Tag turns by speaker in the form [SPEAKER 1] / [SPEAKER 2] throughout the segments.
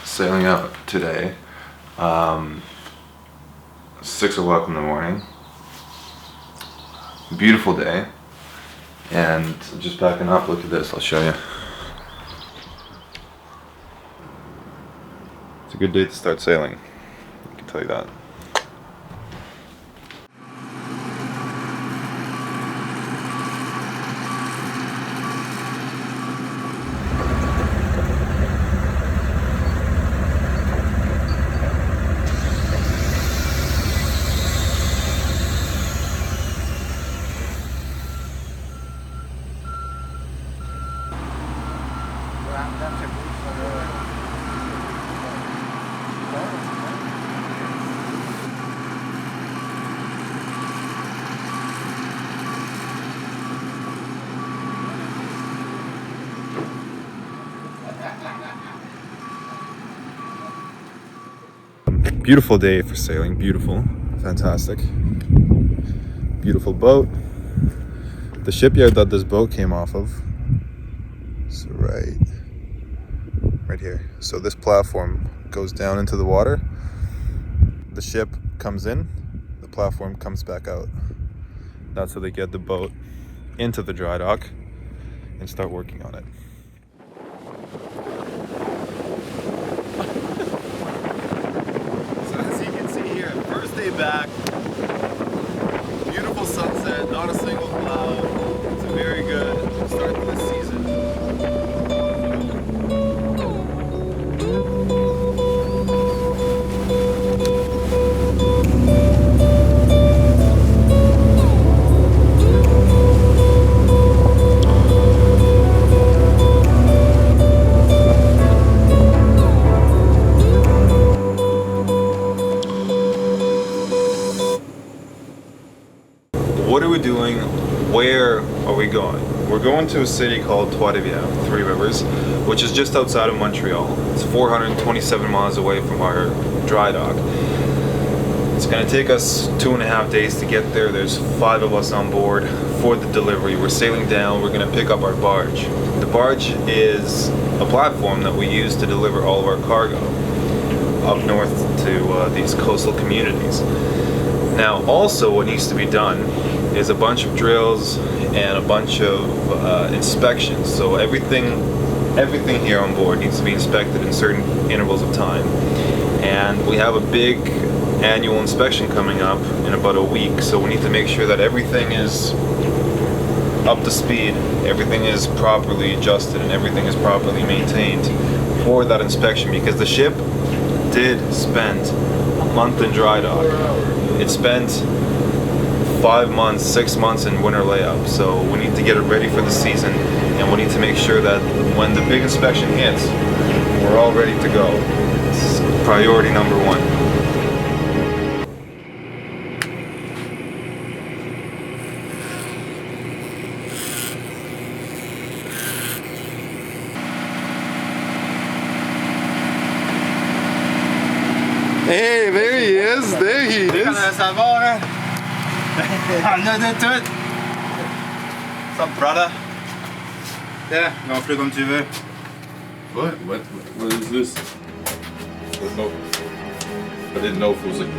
[SPEAKER 1] sailing out today. 6 o'clock in the morning. Beautiful day. And just backing up, look at this, I'll show you. It's a good day to start sailing, I can tell you that. Beautiful day for sailing, beautiful, fantastic. Beautiful boat. The shipyard that this boat came off of, so right here. So this platform goes down into the water, the ship comes in, the platform comes back out. That's how they get the boat into the dry dock and start working on it. Back. Beautiful sunset, not a single cloud. It's a very good start to this season. What are we doing? Where are we going? We're going to a city called QUEBEC, Three Rivers, which is just outside of Montreal. It's 427 miles away from our dry dock. It's going to take us 2.5 days to get there. There's 5 of us on board for the delivery. We're sailing down. We're going to pick up our barge. The barge is a platform that we use to deliver all of our cargo up north to these coastal communities. Now, also what needs to be done is a bunch of drills and a bunch of inspections. So everything here on board needs to be inspected in certain intervals of time. And we have a big annual inspection coming up in about a week. So we need to make sure that everything is up to speed, everything is properly adjusted, and everything is properly maintained for that inspection, because the ship did spend a month in dry dock. It spent 5 months, 6 months in winter layup, so we need to get it ready for the season, and we need to make sure that when the big inspection hits, we're all ready to go. It's priority number 1. Hey, there he is, there he is.
[SPEAKER 2] Ça va, hein? On a de tout. What's up, brother? Yeah, gonfle comme tu veux.
[SPEAKER 3] What is this? I didn't know if it was like...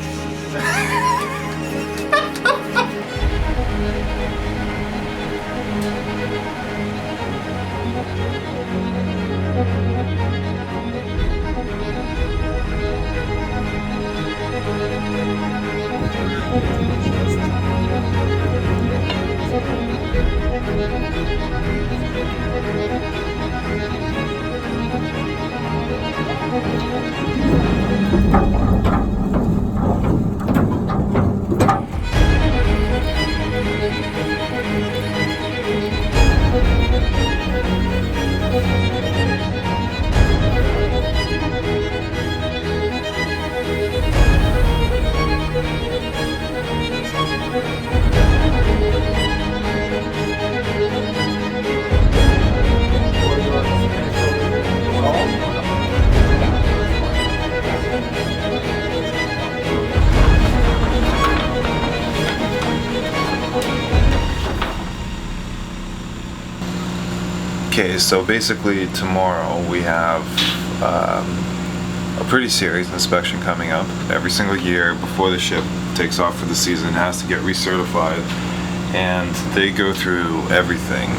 [SPEAKER 1] Okay, so basically tomorrow we have a pretty serious inspection coming up. Every single year before the ship takes off for the season, it has to get recertified, and they go through everything.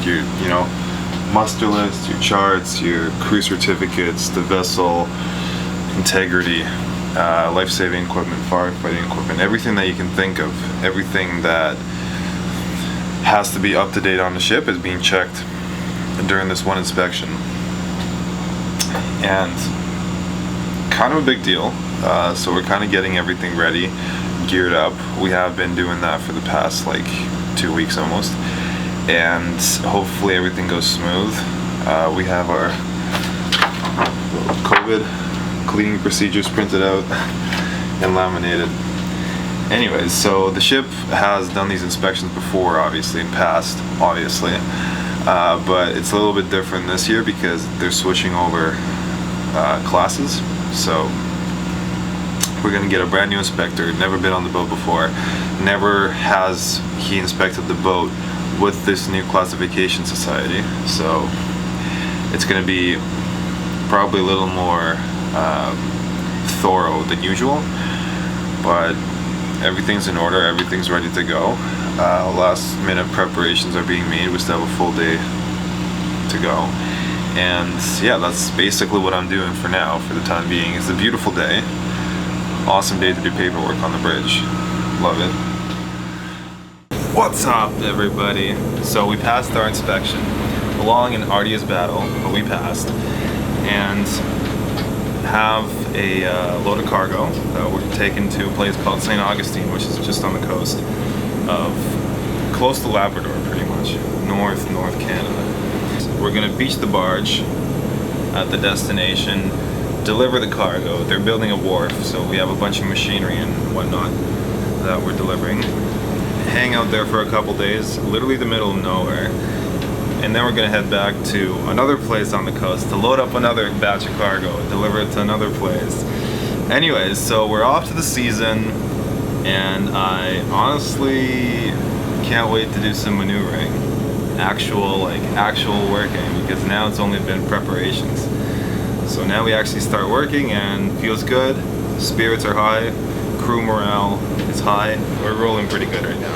[SPEAKER 1] Your muster list, your charts, your crew certificates, the vessel integrity, life-saving equipment, firefighting equipment, everything that you can think of, everything that has to be up to date on the ship is being checked during this one inspection. And kind of a big deal. So we're kind of getting everything ready, geared up. We have been doing that for the past like 2 weeks almost, and hopefully everything goes smooth. We have our COVID cleaning procedures printed out and laminated. Anyways, so the ship has done these inspections before, obviously, in past, obviously, but it's a little bit different this year because they're switching over classes. So we're gonna get a brand new inspector, never been on the boat before, never has he inspected the boat with this new classification society. So it's gonna be probably a little more thorough than usual, but everything's in order, everything's ready to go. Last minute preparations are being made. We still have a full day to go, and yeah, that's basically what I'm doing for now, for the time being. It's a beautiful day, awesome day to do paperwork on the bridge. Love it. What's up, everybody? So we passed our inspection, a long and arduous battle, but we passed, and have a load of cargo that we're taking to a place called St. Augustine, which is just on the coast of, close to Labrador, pretty much, North Canada. We're gonna beach the barge at the destination, deliver the cargo. They're building a wharf, so we have a bunch of machinery and whatnot that we're delivering. Hang out there for a couple days, literally the middle of nowhere. And then we're gonna head back to another place on the coast to load up another batch of cargo, deliver it to another place. Anyways, so we're off to the season, and I honestly can't wait to do some maneuvering, actual working, because now it's only been preparations. So now we actually start working, and feels good. Spirits are high, crew morale is high. We're rolling pretty good right now.